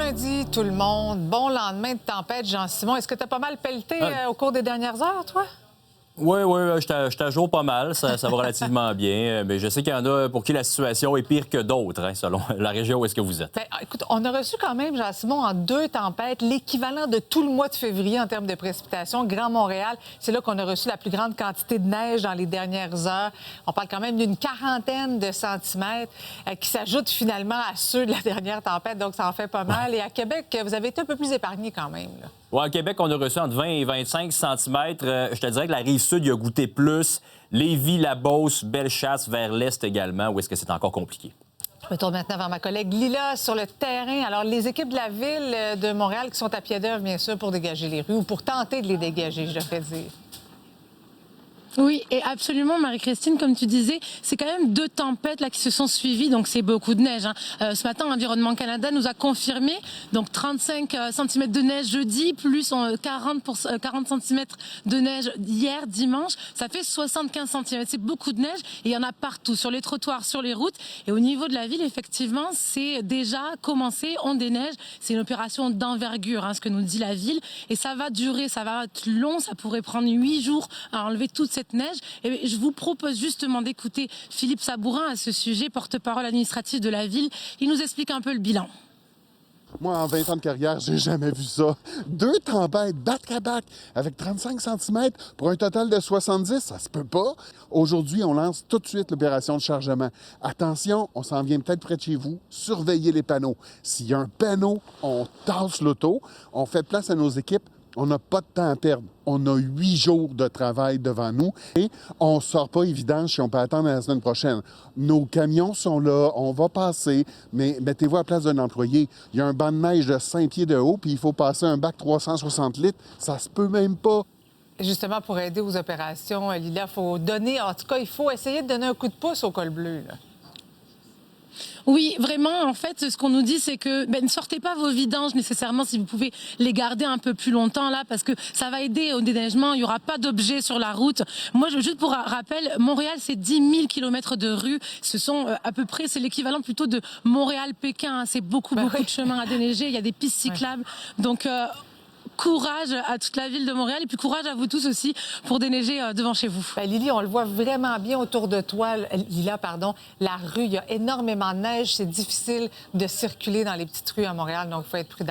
lundi, tout le monde. Bon lendemain de tempête, Jean-Simon. Est-ce que tu as pas mal pelleté au cours des dernières heures, toi? Oui, je t'ajoute pas mal. Ça va relativement bien. Mais je sais qu'il y en a pour qui la situation est pire que d'autres, hein, selon la région où est-ce que vous êtes. Bien, écoute, on a reçu quand même, Jean-Simon, en 2 tempêtes, l'équivalent de tout le mois de février en termes de précipitations. Grand Montréal, c'est là qu'on a reçu la plus grande quantité de neige dans les dernières heures. On parle quand même d'une 40aine de centimètres qui s'ajoutent finalement à ceux de la dernière tempête. Donc, ça en fait pas mal. Et à Québec, vous avez été un peu plus épargnés quand même, là. Ouais, à Québec, on a reçu entre 20 et 25 cm. Je te dirais que la Rive-Sud, il a goûté plus. Lévis, La Beauce, Bellechasse, vers l'Est également, où est-ce que c'est encore compliqué? Je me tourne maintenant vers ma collègue Lila sur le terrain. Alors, les équipes de la Ville de Montréal qui sont à pied d'œuvre, bien sûr, pour dégager les rues ou pour tenter de les dégager, je devrais dire. Oui, et absolument, Marie-Christine, comme tu disais, c'est quand même 2 tempêtes là, qui se sont suivies, donc c'est beaucoup de neige. Ce matin, Environnement Canada nous a confirmé donc 35 cm de neige jeudi, plus 40 cm de neige hier, dimanche. Ça fait 75 cm. C'est beaucoup de neige et il y en a partout, sur les trottoirs, sur les routes. Et au niveau de la ville, effectivement, c'est déjà commencé, on déneige. C'est une opération d'envergure, ce que nous dit la ville. Et ça va durer, ça va être long, ça pourrait prendre 8 jours à enlever toute cette neige. Et je vous propose justement d'écouter Philippe Sabourin à ce sujet, porte-parole administratif de la ville. Il nous explique un peu le bilan. Moi, en 20 ans de carrière, j'ai jamais vu ça. 2 tempêtes back-à-back avec 35 cm pour un total de 70, ça se peut pas. Aujourd'hui, on lance tout de suite l'opération de chargement. Attention, on s'en vient peut-être près de chez vous. Surveillez les panneaux. S'il y a un panneau, on tasse l'auto, on fait place à nos équipes. On n'a pas de temps à perdre. On a 8 jours de travail devant nous et on ne sort pas évident si on peut attendre la semaine prochaine. Nos camions sont là, on va passer, mais mettez-vous à la place d'un employé. Il y a un banc de neige de 5 pieds de haut puis il faut passer un bac 360 litres. Ça se peut même pas. Justement, pour aider aux opérations, Lila, il faut donner, en tout cas, il faut essayer de donner un coup de pouce au col bleu, là. Oui, vraiment, en fait, ce qu'on nous dit, c'est que ne sortez pas vos vidanges nécessairement si vous pouvez les garder un peu plus longtemps là, parce que ça va aider au déneigement. Il n'y aura pas d'objets sur la route. Moi, juste pour rappel, Montréal, c'est 10 000 kilomètres de rues. Ce sont à peu près, c'est l'équivalent plutôt de Montréal-Pékin. C'est beaucoup de chemins à déneiger. Il y a des pistes cyclables. Donc, courage à toute la ville de Montréal et puis courage à vous tous aussi pour déneiger devant chez vous. Bien, Lily, on le voit vraiment bien autour de toi, Lila, pardon, la rue, il y a énormément de neige, c'est difficile de circuler dans les petites rues à Montréal, donc il faut être prudent.